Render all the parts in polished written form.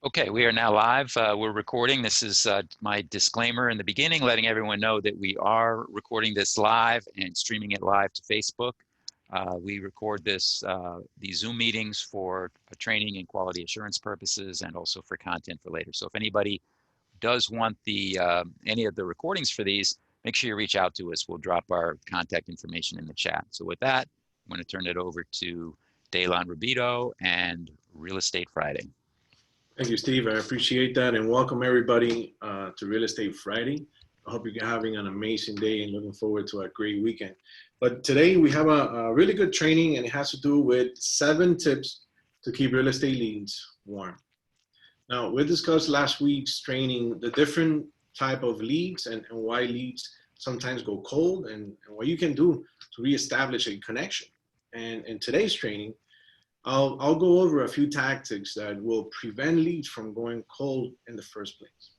Okay, we are now live. We're recording. This is my disclaimer in the beginning, letting everyone know that we are recording this live and streaming it live to Facebook. We record these Zoom meetings for training and quality assurance purposes and also for content for later. So if anybody does want any of the recordings for these, make sure you reach out to us. We'll drop our contact information in the chat. So with that, I'm going to turn it over to Daylon Rubito and Real Estate Friday. Thank you, Steve. I appreciate that, and welcome everybody to Real Estate Friday. I hope you're having an amazing day and looking forward to a great weekend. But today we have a really good training, and it has to do with 7 tips to keep real estate leads warm. Now, we discussed last week's training the different type of leads and why leads sometimes go cold and what you can do to reestablish a connection. And in today's training, I'll go over a few tactics that will prevent leads from going cold in the first place.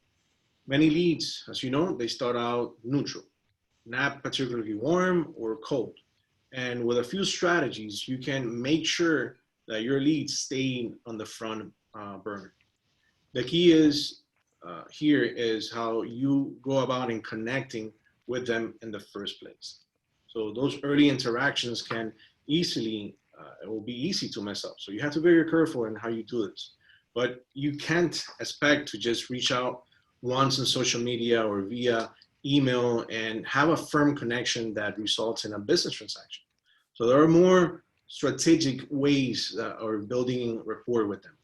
Many leads, as you know, they start out neutral, not particularly warm or cold. And with a few strategies, you can make sure that your leads stay on the front burner. The key is here is how you go about in connecting with them in the first place. So those early interactions can easily it will be easy to mess up. So you have to be very careful in how you do this. But you can't expect to just reach out once on social media or via email and have a firm connection that results in a business transaction. So there are more strategic ways that are building rapport with them.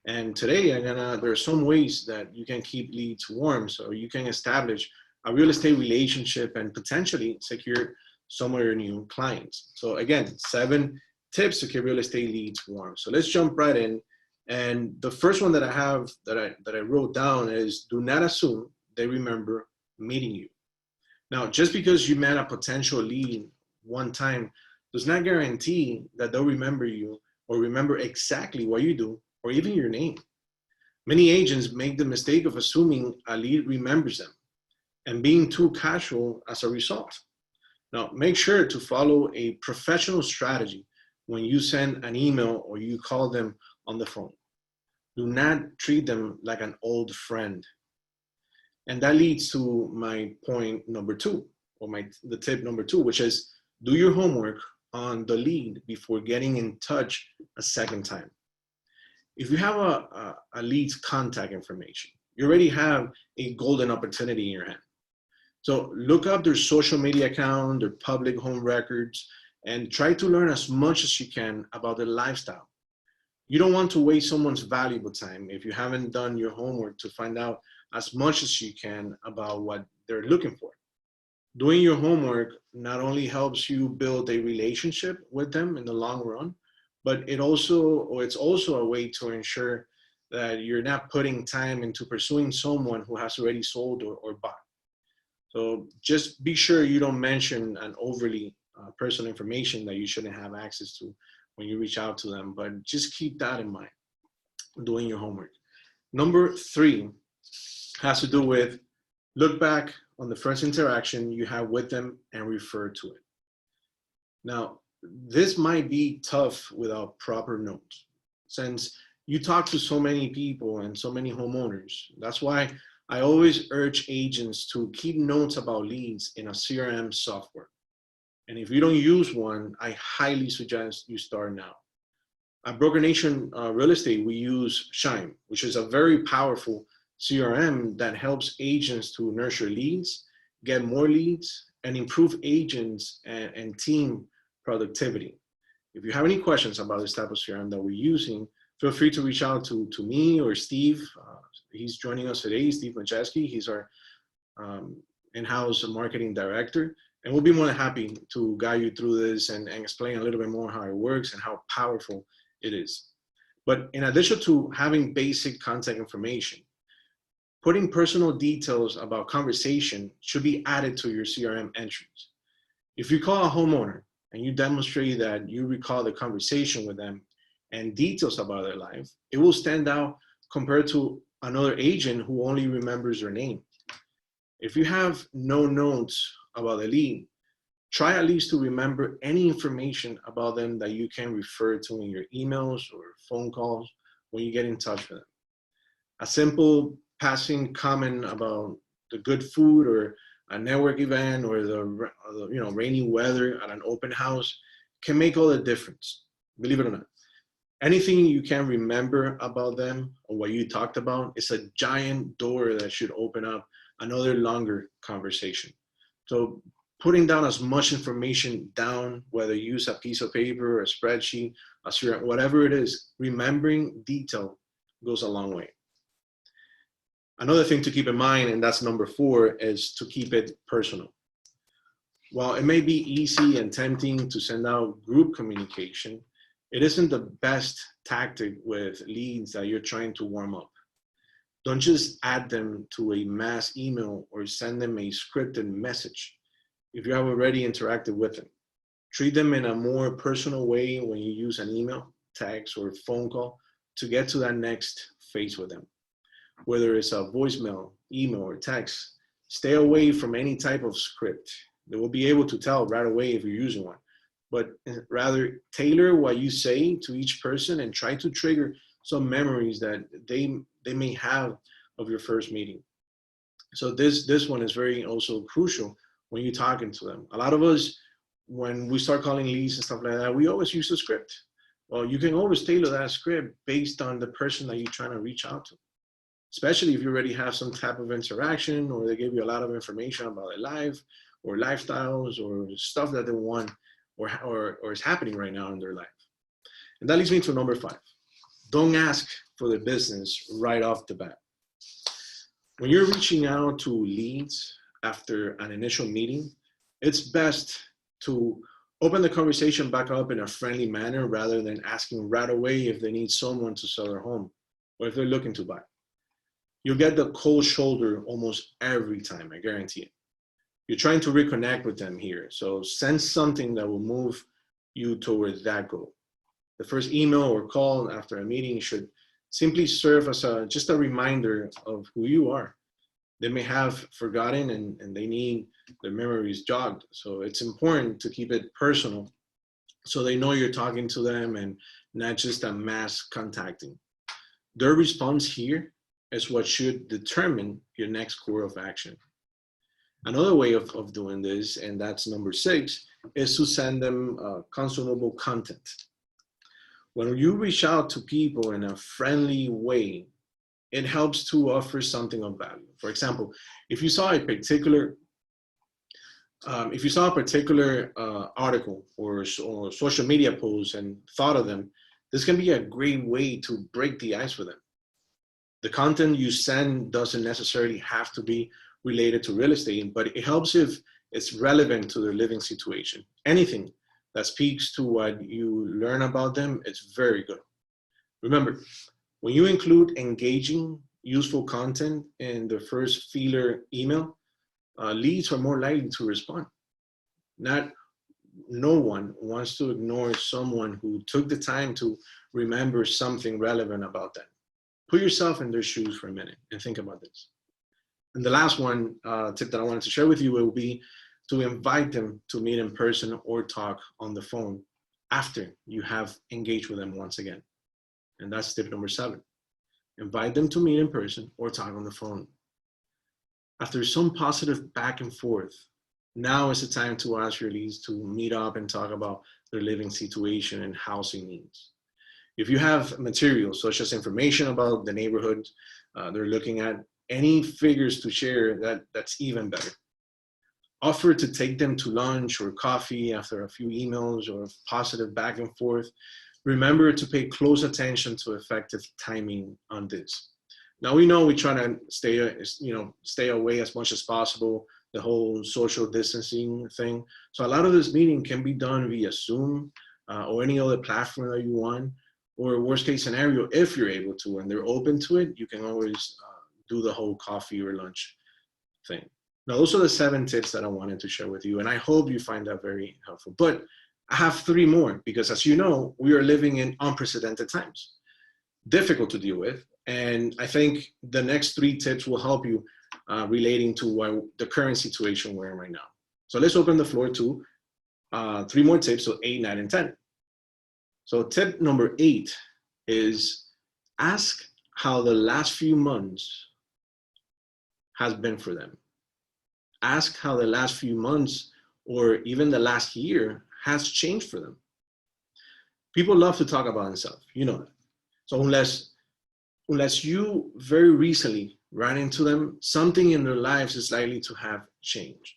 And today there are some ways that you can keep leads warm so you can establish a real estate relationship and potentially secure some of your new clients. So again, 7 tips to keep real estate leads warm. So let's jump right in. And the first one that I have that I wrote down is do not assume they remember meeting you. Now, just because you met a potential lead one time does not guarantee that they'll remember you or remember exactly what you do or even your name. Many agents make the mistake of assuming a lead remembers them and being too casual as a result. Now, make sure to follow a professional strategy when you send an email or you call them on the phone. Do not treat them like an old friend. And that leads to my point number 2, or the tip number 2, which is do your homework on the lead before getting in touch a second time. If you have a lead's contact information, you already have a golden opportunity in your hand. So look up their social media account, their public home records, and try to learn as much as you can about their lifestyle. You don't want to waste someone's valuable time if you haven't done your homework to find out as much as you can about what they're looking for. Doing your homework not only helps you build a relationship with them in the long run, but it's also a way to ensure that you're not putting time into pursuing someone who has already sold or bought. So just be sure you don't mention an overly personal information that you shouldn't have access to when you reach out to them, but just keep that in mind, doing your homework. Number 3 has to do with look back on the first interaction you have with them and refer to it. Now, this might be tough without proper notes, since you talk to so many people and so many homeowners. That's why I always urge agents to keep notes about leads in a CRM software. And if you don't use one, I highly suggest you start now. At Broker Nation Real Estate, we use Shine, which is a very powerful CRM that helps agents to nurture leads, get more leads, and improve agents and team productivity. If you have any questions about this type of CRM that we're using, feel free to reach out to me or Steve. He's joining us today, Steve Majeski. He's our in-house marketing director. And we'll be more than happy to guide you through this and explain a little bit more how it works and how powerful it is. But in addition to having basic contact information, putting personal details about conversation should be added to your CRM entries. If you call a homeowner and you demonstrate that you recall the conversation with them and details about their life, it will stand out compared to another agent who only remembers their name. If you have no notes about the lead, try at least to remember any information about them that you can refer to in your emails or phone calls when you get in touch with them. A simple passing comment about the good food or a network event or the rainy weather at an open house can make all the difference, believe it or not. Anything you can remember about them or what you talked about is a giant door that should open up another longer conversation. So putting down as much information down, whether you use a piece of paper, a spreadsheet, whatever it is, remembering detail goes a long way. Another thing to keep in mind, and that's number 4, is to keep it personal. While it may be easy and tempting to send out group communication, it isn't the best tactic with leads that you're trying to warm up. Don't just add them to a mass email or send them a scripted message if you have already interacted with them. Treat them in a more personal way when you use an email, text, or phone call to get to that next phase with them. Whether it's a voicemail, email, or text, stay away from any type of script. They will be able to tell right away if you're using one. But rather tailor what you say to each person and try to trigger some memories that they may have of your first meeting. So this one is very also crucial when you're talking to them. A lot of us, when we start calling leads and stuff like that, we always use a script. Well, you can always tailor that script based on the person that you're trying to reach out to, especially if you already have some type of interaction or they give you a lot of information about their life or lifestyles or stuff that they want or is happening right now in their life. And that leads me to number 5. Don't ask for the business right off the bat. When you're reaching out to leads after an initial meeting, it's best to open the conversation back up in a friendly manner rather than asking right away if they need someone to sell their home or if they're looking to buy. You'll get the cold shoulder almost every time, I guarantee it. You're trying to reconnect with them here, so send something that will move you towards that goal. The first email or call after a meeting should simply serve as just a reminder of who you are. They may have forgotten and they need their memories jogged. So it's important to keep it personal so they know you're talking to them and not just a mass contacting. Their response here is what should determine your next course of action. Another way of doing this, and that's number 6, is to send them consumable content. When you reach out to people in a friendly way, it helps to offer something of value. For example, if you saw a particular article or social media post and thought of them, this can be a great way to break the ice with them. The content you send doesn't necessarily have to be related to real estate, but it helps if it's relevant to their living situation. Anything that speaks to what you learn about them, it's very good. Remember, when you include engaging, useful content in the first feeler email, leads are more likely to respond. No one wants to ignore someone who took the time to remember something relevant about them. Put yourself in their shoes for a minute and think about this. And the last one tip that I wanted to share with you will be to invite them to meet in person or talk on the phone after you have engaged with them once again. And that's tip number 7. Invite them to meet in person or talk on the phone. After some positive back and forth, now is the time to ask your leads to meet up and talk about their living situation and housing needs. If you have materials such as information about the neighborhood they're looking at, any figures to share, that's even better. Offer to take them to lunch or coffee after a few emails or positive back and forth. Remember to pay close attention to effective timing on this. Now we know we try to stay away as much as possible, the whole social distancing thing. So a lot of this meeting can be done via Zoom or any other platform that you want, or worst case scenario, if you're able to and they're open to it, you can always do the whole coffee or lunch thing. Now, those are the 7 tips that I wanted to share with you, and I hope you find that very helpful. But I have 3 more because, as you know, we are living in unprecedented times, difficult to deal with. And I think the next 3 tips will help you relating to the current situation we're in right now. So let's open the floor to 3 more tips, so 8, 9, and 10. So tip number 8 is ask how the last few months has been for them. Ask how the last few months or even the last year has changed for them. People love to talk about themselves, you know that. So unless you very recently ran into them, something in their lives is likely to have changed.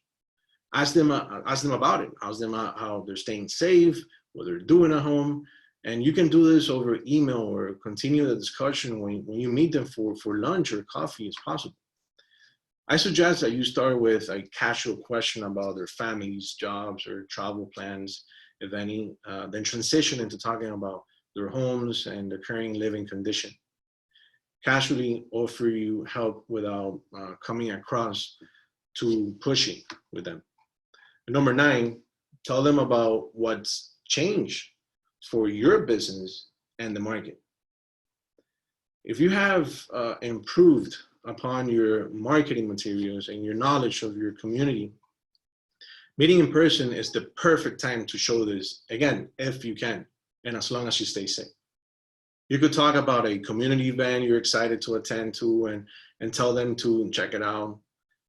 Ask them about it. Ask them how they're staying safe, what they're doing at home. And you can do this over email or continue the discussion when you meet them for lunch or coffee as possible. I suggest that you start with a casual question about their families, jobs, or travel plans, if any, then transition into talking about their homes and the current living condition. Casually offer you help without coming across too pushy with them. And number 9, tell them about what's changed for your business and the market. If you have improved upon your marketing materials and your knowledge of your community, meeting in person is the perfect time to show this, again, if you can, and as long as you stay safe. You could talk about a community event you're excited to attend to and tell them to check it out.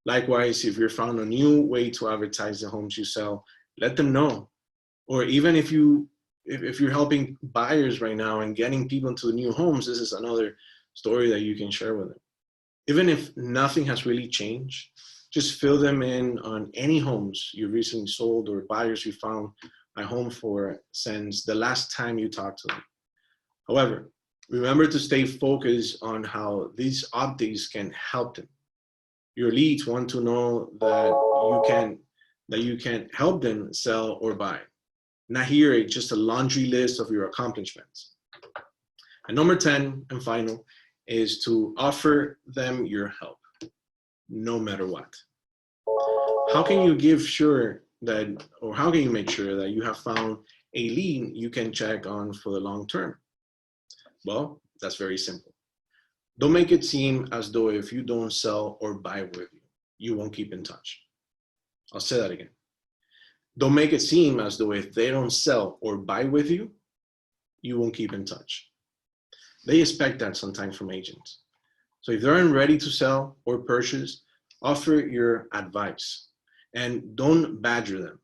Likewise, if you're found a new way to advertise the homes you sell, let them know. Or even if you're helping buyers right now and getting people into the new homes, this is another story that you can share with them. Even if nothing has really changed, just fill them in on any homes you recently sold or buyers you found a home for since the last time you talked to them. However, remember to stay focused on how these updates can help them. Your leads want to know that you can help them sell or buy. Not hear just a laundry list of your accomplishments. And number 10 and final is to offer them your help, no matter what. How can you make sure that you have found a lead you can check on for the long term? Well, that's very simple. Don't make it seem as though if you don't sell or buy with you, you won't keep in touch. I'll say that again. Don't make it seem as though if they don't sell or buy with you, you won't keep in touch. They expect that sometimes from agents. So if they aren't ready to sell or purchase, offer your advice and don't badger them.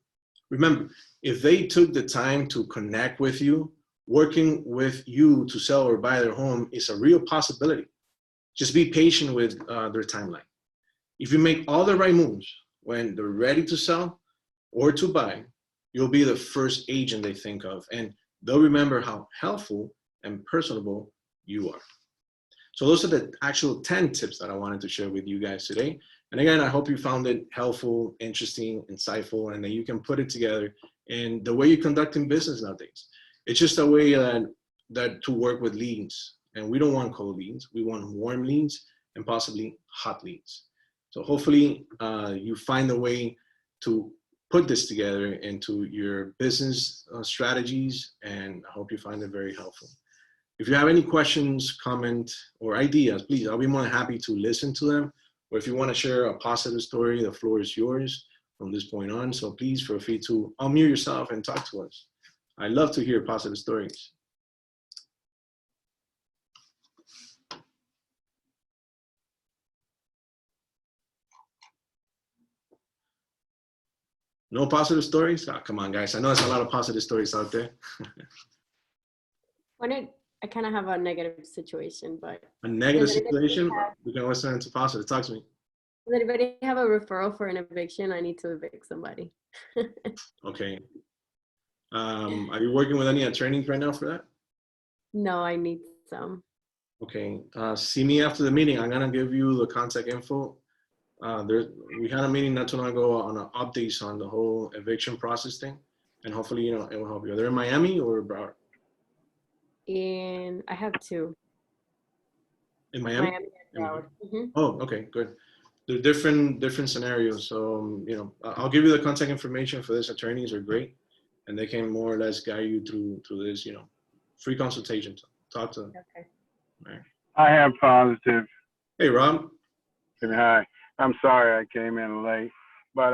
Remember, if they took the time to connect with you, working with you to sell or buy their home is a real possibility. Just be patient with their timeline. If you make all the right moves when they're ready to sell or to buy, you'll be the first agent they think of, and they'll remember how helpful and personable you are. So those are the actual 10 tips that I wanted to share with you guys today. And again, I hope you found it helpful, interesting, insightful, and that you can put it together in the way you conduct in business nowadays. It's just a way that to work with leads. And we don't want cold leads. We want warm leads and possibly hot leads. So hopefully you find a way to put this together into your business strategies, and I hope you find it very helpful. If you have any questions, comment, or ideas, please, I'll be more than happy to listen to them. Or if you want to share a positive story, the floor is yours from this point on. So please feel free to unmute yourself and talk to us. I love to hear positive stories. No positive stories? Oh, come on, guys. I know there's a lot of positive stories out there. I kind of have a negative situation, but. A negative situation? We can always turn into positive. Talk to me. Does anybody have a referral for an eviction? I need to evict somebody. Okay. Are you working with any attorneys right now for that? No, I need some. Okay. See me after the meeting. I'm going to give you the contact info. We had a meeting not too long ago on updates on the whole eviction process thing. And hopefully, it will help you. Are they in Miami or Broward? And I have 2. In Miami? Miami and Broward. Mm-hmm. Oh, okay, good. They're different scenarios. So, I'll give you the contact information for this. Attorneys are great, and they can more or less guide you through this, free consultations. Talk to them. Okay. All right. I have positive. Hey, Rob. Hi. I'm sorry I came in late, but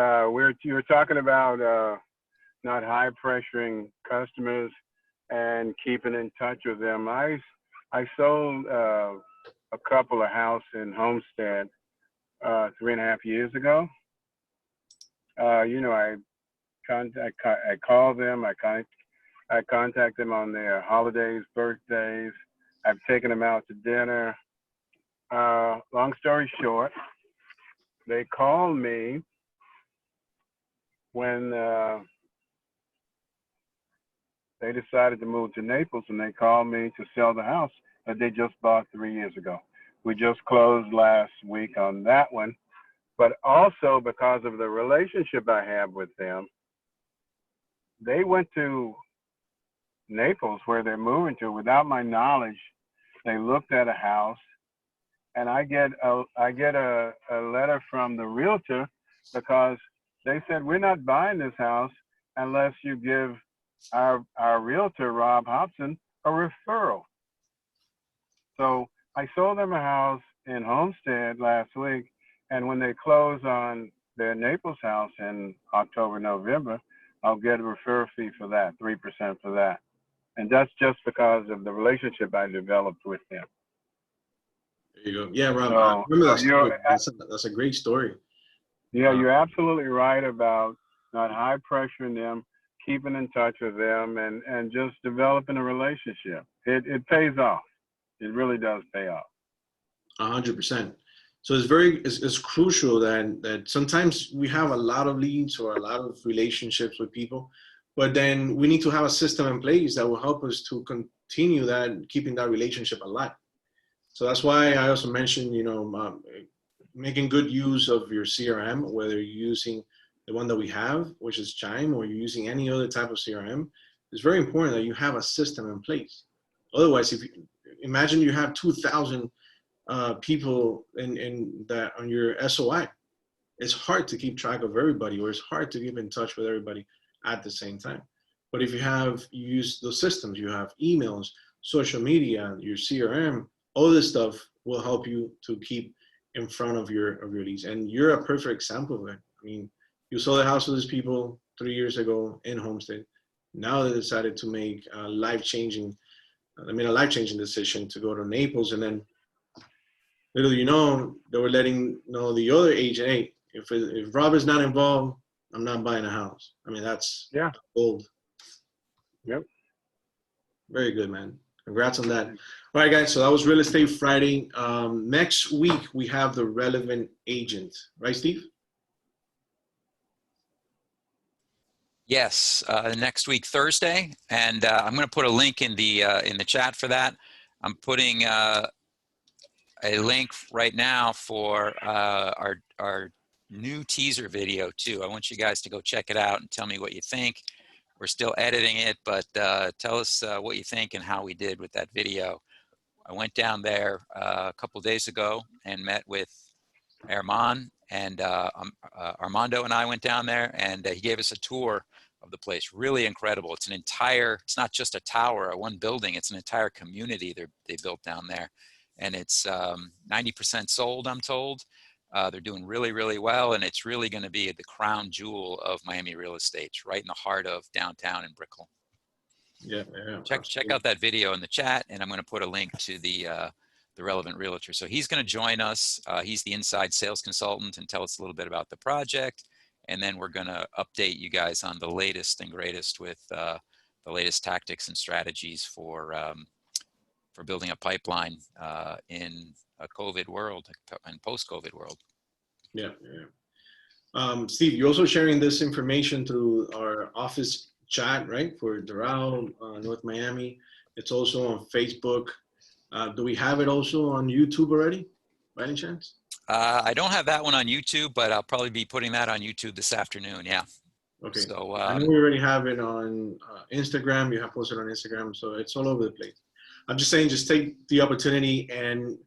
you were talking about not high pressuring customers and keeping in touch with them. I sold a a couple of house in Homestead 3.5 years ago. You know, I call them, I contact them on their holidays, birthdays. I've taken them out to dinner. Long story short, they called me when they decided to move to Naples, and they called me to sell the house that they just bought 3 years ago. We just closed last week on that one, but also because of the relationship I have with them, they went to Naples, where they're moving to, without my knowledge. They looked at a house, and I get a letter from the realtor, because they said, we're not buying this house unless you give our realtor, Rob Hobson, a referral. So I sold them a house in Homestead last week, and when they close on their Naples house in October, November, I'll get a referral fee for that, 3% for that. And that's just because of the relationship I developed with them. There you go. Yeah, Rob, So, I remember that story. That's a great story. Yeah, you're absolutely right about not high pressuring them, keeping in touch with them, and just developing a relationship. It pays off. It really does pay off. 100%. So it's crucial that sometimes we have a lot of leads or a lot of relationships with people, but then we need to have a system in place that will help us to continue that, keeping that relationship alive. So that's why I also mentioned, making good use of your CRM, whether you're using the one that we have, which is Chime, or you're using any other type of CRM. It's very important that you have a system in place. Otherwise, if you imagine you have 2,000 people in that on your SOI, it's hard to keep track of everybody, or it's hard to keep in touch with everybody at the same time. But if you use those systems, you have emails, social media, your CRM, all this stuff will help you to keep in front of your leads. And you're a perfect example of it. I mean, you sold the house to these people 3 years ago in Homestead. Now they decided to make a life-changing decision to go to Naples, and then little you know, they were letting know the other agent, hey, if Rob is not involved, I'm not buying a house. I mean, that's gold. Yep. Very good, man. Congrats on that. All right, guys. So that was Real Estate Friday. Next week, we have the relevant agent. Right, Steve? Yes, next week, Thursday. And I'm going to put a link in the chat for that. I'm putting a link right now for our new teaser video too. I want you guys to go check it out and tell me what you think. We're still editing it, but tell us what you think and how we did with that video. I went down there a couple days ago and met with Armand, and Armando and I went down there, and he gave us a tour of the place. Really incredible. It's it's not just a tower or one building, it's an entire community they built down there. And it's 90% sold, I'm told. They're doing really, really well, and it's really going to be the crown jewel of Miami real estate, right in the heart of downtown in Brickell. Yeah. Check out that video in the chat, and I'm going to put a link to the relevant realtor. So he's going to join us. He's the inside sales consultant, and tell us a little bit about the project. And then we're going to update you guys on the latest and greatest with the latest tactics and strategies for building a pipeline in a COVID world and post-COVID world. Yeah. Steve, you're also sharing this information through our office chat, right? For Doral, North Miami. It's also on Facebook. Do we have it also on YouTube already, by any chance? I don't have that one on YouTube, but I'll probably be putting that on YouTube this afternoon. Yeah. Okay. So I know we already have it on Instagram. You have posted on Instagram, so it's all over the place. I'm just saying, just take the opportunity and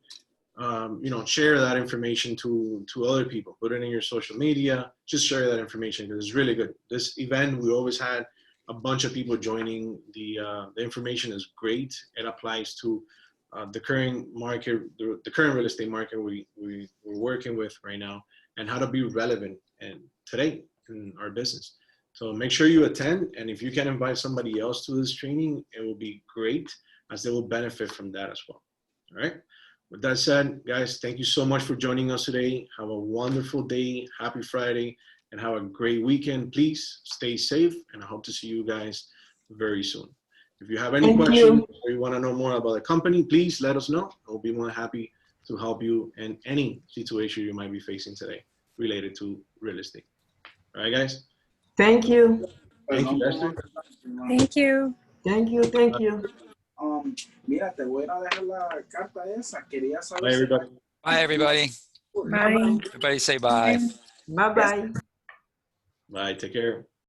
share that information to other people. Put it in your social media. Just share that information because it's really good. This event, we always had a bunch of people joining. The information is great. It applies to the current market, the current real estate market we're working with right now, and how to be relevant and today in our business. So make sure you attend, and if you can invite somebody else to this training, it will be great, as they will benefit from that as well. All right. With that said, guys, thank you so much for joining us today. Have a wonderful day. Happy Friday. And have a great weekend. Please stay safe. And I hope to see you guys very soon. If you have any questions or you want to know more about the company, please let us know. I'll be more than happy to help you in any situation you might be facing today related to real estate. All right, guys? Thank you. Thank you, Esther. Thank you. Thank you. Thank you. Mira, te voy a dejar la carta esa. Quería saber Bye, everybody. Bye, everybody. Bye. Everybody say bye. Bye-bye. Bye. Take care.